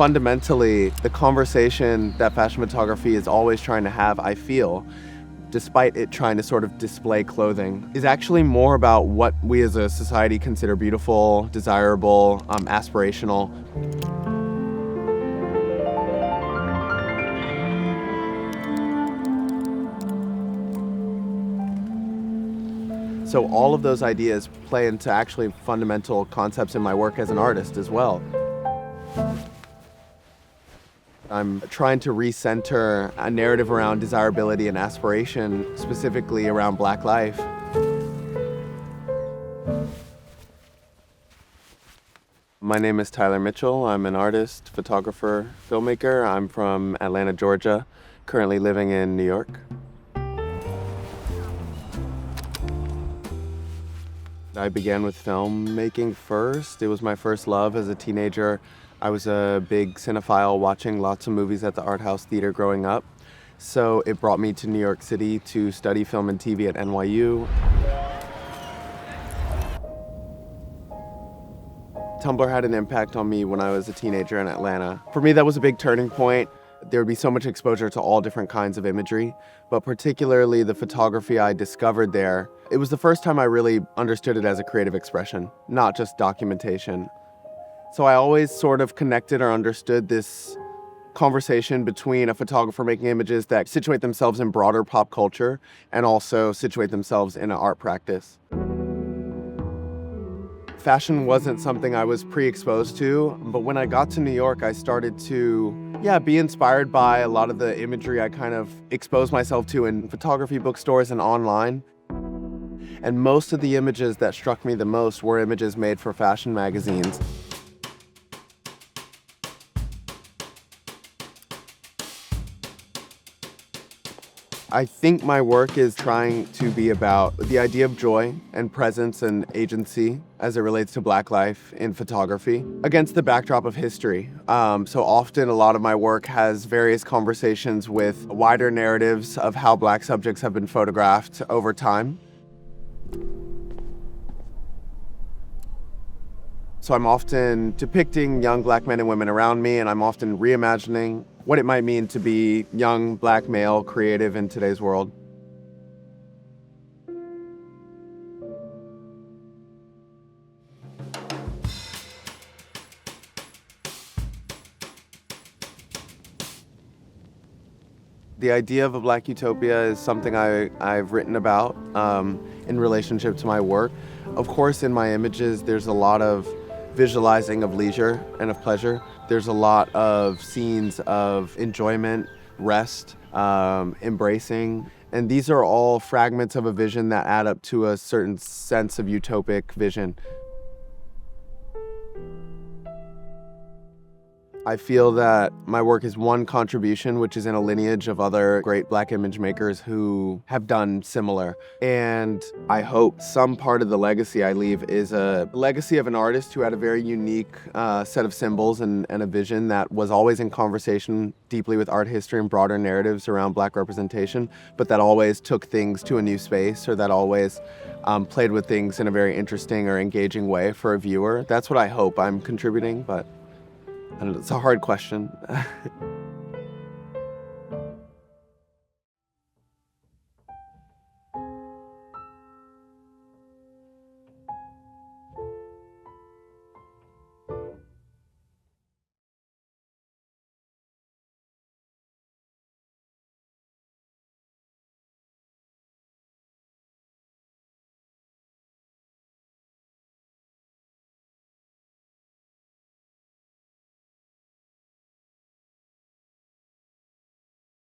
Fundamentally, the conversation that fashion photography is always trying to have, I feel, despite it trying to sort of display clothing, is actually more about what we as a society consider beautiful, desirable, aspirational. So all of those ideas play into actually fundamental concepts in my work as an artist as well. I'm trying to recenter a narrative around desirability and aspiration, specifically around Black life. My name is Tyler Mitchell. I'm an artist, photographer, filmmaker. I'm from Atlanta, Georgia, currently living in New York. I began with filmmaking first. It was my first love as a teenager. I was a big cinephile, watching lots of movies at the art house theater growing up. So it brought me to New York City to study film and TV at NYU. Tumblr had an impact on me when I was a teenager in Atlanta. For me, that was a big turning point. There would be so much exposure to all different kinds of imagery, but particularly the photography I discovered there. It was the first time I really understood it as a creative expression, not just documentation. So I always sort of connected or understood this conversation between a photographer making images that situate themselves in broader pop culture and also situate themselves in an art practice. Fashion wasn't something I was pre-exposed to, but when I got to New York, I started to, be inspired by a lot of the imagery I kind of exposed myself to in photography bookstores and online. And most of the images that struck me the most were images made for fashion magazines. I think my work is trying to be about the idea of joy and presence and agency as it relates to Black life in photography against the backdrop of history. So often a lot of my work has various conversations with wider narratives of how Black subjects have been photographed over time. So I'm often depicting young Black men and women around me, and I'm often reimagining what it might mean to be young Black male creative in today's world. The idea of a Black utopia is something I've written about in relationship to my work. Of course, in my images, there's a lot of visualizing of leisure and of pleasure. There's a lot of scenes of enjoyment, rest, embracing, and these are all fragments of a vision that add up to a certain sense of utopic vision. I feel that my work is one contribution, which is in a lineage of other great Black image makers who have done similar. And I hope some part of the legacy I leave is a legacy of an artist who had a very unique set of symbols and a vision that was always in conversation deeply with art history and broader narratives around Black representation, but that always took things to a new space, or that always played with things in a very interesting or engaging way for a viewer. That's what I hope I'm contributing, but it's a hard question.